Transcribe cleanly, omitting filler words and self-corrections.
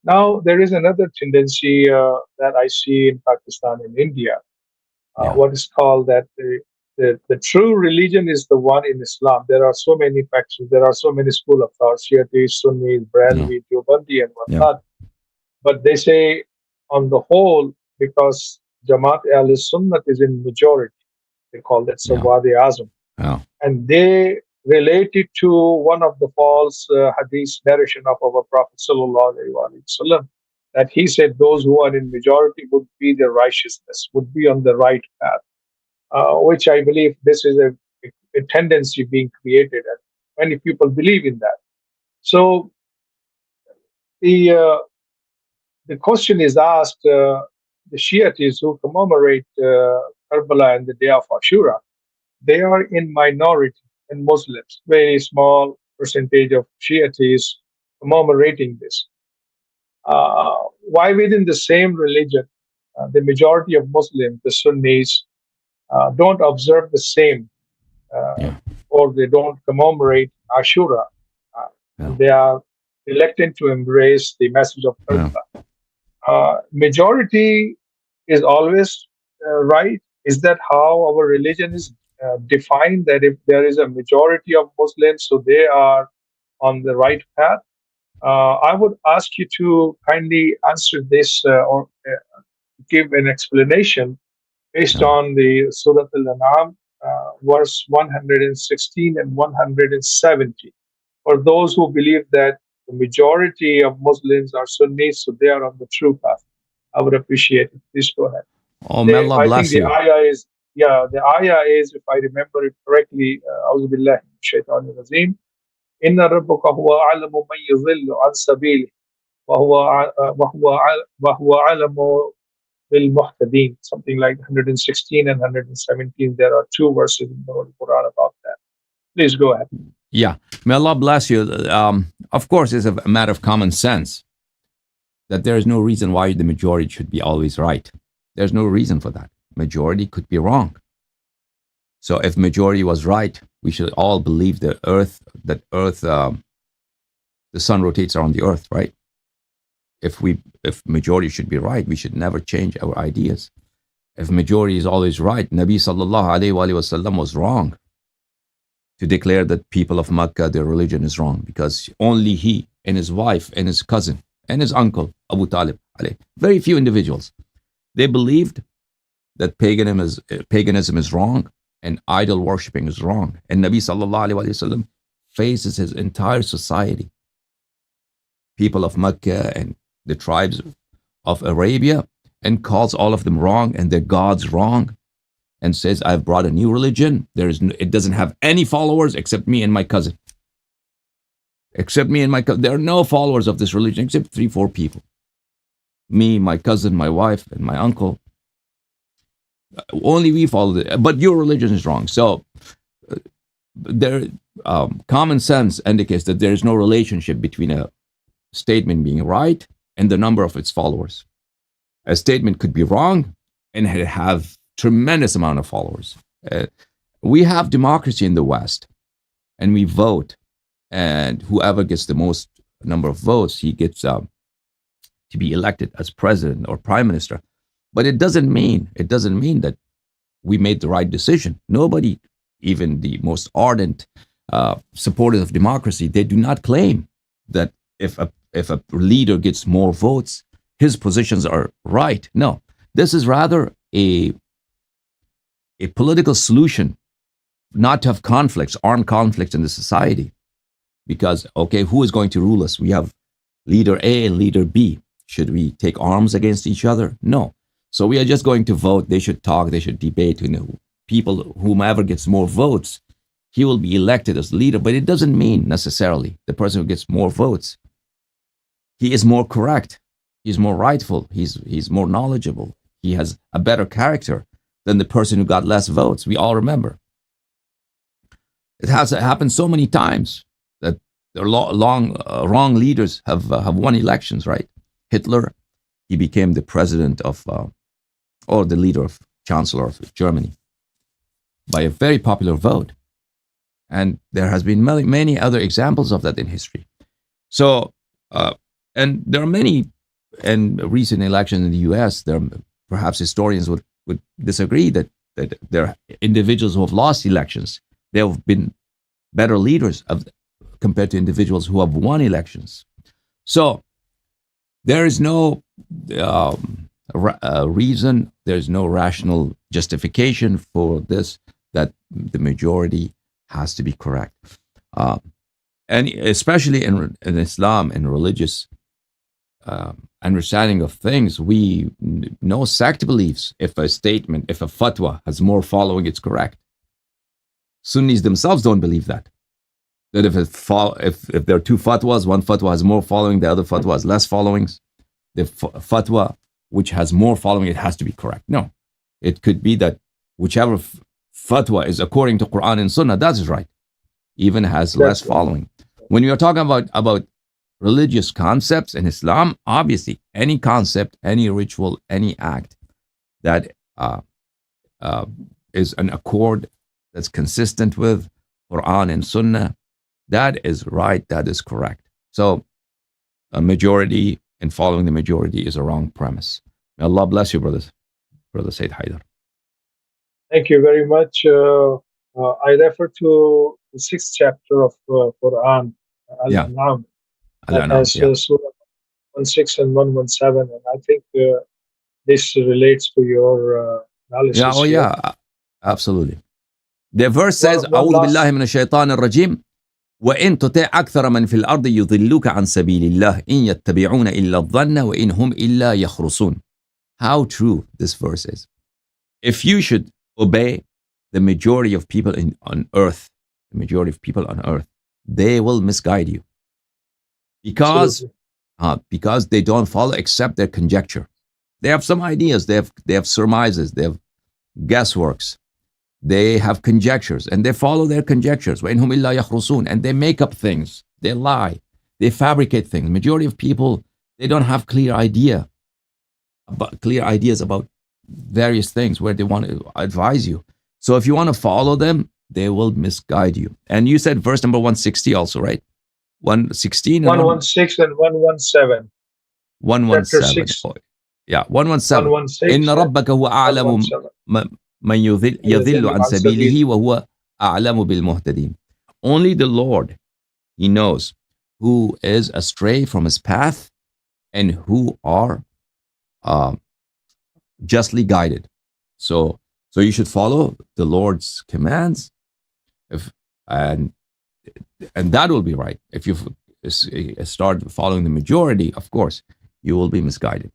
Now, there is another tendency that I see in Pakistan and India. Yeah. What is called that the true religion is the one in Islam. There are so many factions, there are so many school of thought, Shiites, Sunnis, Yeah. Brahmi, Deobandi, and Yeah. whatnot. But they say, on the whole, because Jamaat al Sunnat is in majority, they call that Yeah. Sawadi Azam, Yeah. and they relate it to one of the false hadith narration of our Prophet sallallahu alaihi wasallam, that he said those who are in majority would be the righteousness, would be on the right path, which I believe this is a tendency being created, and many people believe in that. So the uh, the question is asked: the Shiites who commemorate Karbala and the day of Ashura, they are in minority in Muslims, very small percentage of Shiites commemorating this. Why within the same religion, the majority of Muslims, the Sunnis, don't observe the same, uh, Yeah. or they don't commemorate Ashura? Uh, Yeah. they are reluctant to embrace the message of Yeah. Karbala. Majority is always right. Is that how our religion is defined? That if there is a majority of Muslims, so they are on the right path? I would ask you to kindly answer this or give an explanation based Yeah. on the Surah Al-An'am, verse 116 and 170. For those who believe that the majority of Muslims are Sunnis, so they are on the true path. I would appreciate it. Please go ahead. Oh, may Allah I think bless the you. ayah is, yeah, the ayah is, if I remember it correctly, أعوذ بالله من الشيطان الرجيم. إن ربك هو أعلم من يضل عن سبيله وهو أعلم بالمهتدين. Something like 116 and 117. There are two verses in the Holy Quran about that. Please go ahead. Yeah. May Allah bless you. Of course, it's a matter of common sense that there is no reason why the majority should be always right. There's no reason for that. Majority could be wrong. So if majority was right, we should all believe the sun rotates around the earth, right? If majority should be right, we should never change our ideas. If majority is always right, Nabi sallallahu alaihi wasallam was wrong to declare that people of Mecca, their religion is wrong, because only he and his wife and his cousin and his uncle Abu Talib, very few individuals, they believed that paganism is wrong and idol worshipping is wrong. And Nabi sallallahu alaihi wasallam faces his entire society, people of Mecca and the tribes of Arabia, and calls all of them wrong and their gods wrong, and says, I've brought a new religion. It doesn't have any followers except me and my cousin. Except me and my cousin. There are no followers of this religion except 3-4 people. Me, my cousin, my wife, and my uncle. Only we follow it. But your religion is wrong. So common sense indicates that there is no relationship between a statement being right and the number of its followers. A statement could be wrong and have tremendous amount of followers. We have democracy in the West, and we vote, and whoever gets the most number of votes, he gets to be elected as president or prime minister. But it doesn't mean that we made the right decision. Nobody, even the most ardent supporters of democracy, they do not claim that if a leader gets more votes, his positions are right. No, this is rather a political solution, not to have conflicts, armed conflicts in the society. Because, okay, who is going to rule us? We have leader A and leader B. Should we take arms against each other? No. So we are just going to vote. They should talk. They should debate. People, whomever gets more votes, he will be elected as leader. But it doesn't mean necessarily the person who gets more votes, he is more correct. He's more rightful. He's more knowledgeable. He has a better character than the person who got less votes. We all remember. It has happened so many times that wrong leaders have won elections, right? Hitler, he became the president of, or the leader of Chancellor of Germany by a very popular vote. And there has been many other examples of that in history. So, and there are many in recent elections in the US, there perhaps historians would disagree that there are individuals who have lost elections. They have been better leaders compared to individuals who have won elections. So there is no reason, there's no rational justification for this, that the majority has to be correct. And especially in Islam and religious understanding of things, no sect believes if a statement, if a fatwa has more following, it's correct. Sunnis themselves don't believe that. That if there are two fatwas, one fatwa has more following, the other fatwa has less followings, the fatwa which has more following, it has to be correct. No, it could be that whichever fatwa is according to Quran and Sunnah, that is right, even has less following. When you're talking about religious concepts in Islam, obviously any concept, any ritual, any act that is an accord that's consistent with Quran and Sunnah, that is right, that is correct. So a majority and following the majority is a wrong premise. May Allah bless you, brothers. Brother Sayyid Haidar. Thank you very much. I refer to the 6th chapter of Quran, Al-An'am, that has Surah 1:6 and 1:17, and I think this relates to your analysis. Absolutely. The verse says, أعوذ بالله من الشيطان الرجيم وإن تطع أكثر من في الأرض يضلوك عن سبيل الله إن يتبعون إلا الظن وإن هم إلا يخرصون. How true this verse is. If you should obey the majority of people on earth, they will misguide you. Because they don't follow except their conjecture. They have some ideas, they have surmises, they have guessworks. They have conjectures, and they follow their conjectures. وَإِنْهُمْ إِلَّا يَخْرُصُونَ. And they make up things. They lie. They fabricate things. Majority of people, they don't have clear ideas about various things where they want to advise you. So if you want to follow them, they will misguide you. And you said verse number 160 also, right? 116 and 1:16 and 1:17. 1:17. Yeah, 1:17. 1:16 إن ربك هو أعلم من يضل عن سبيله وهو أعلم بالمهتدين. Only the Lord, He knows who is astray from His path and who are justly guided. So you should follow the Lord's commands, and that will be right. If you start following the majority, of course, you will be misguided.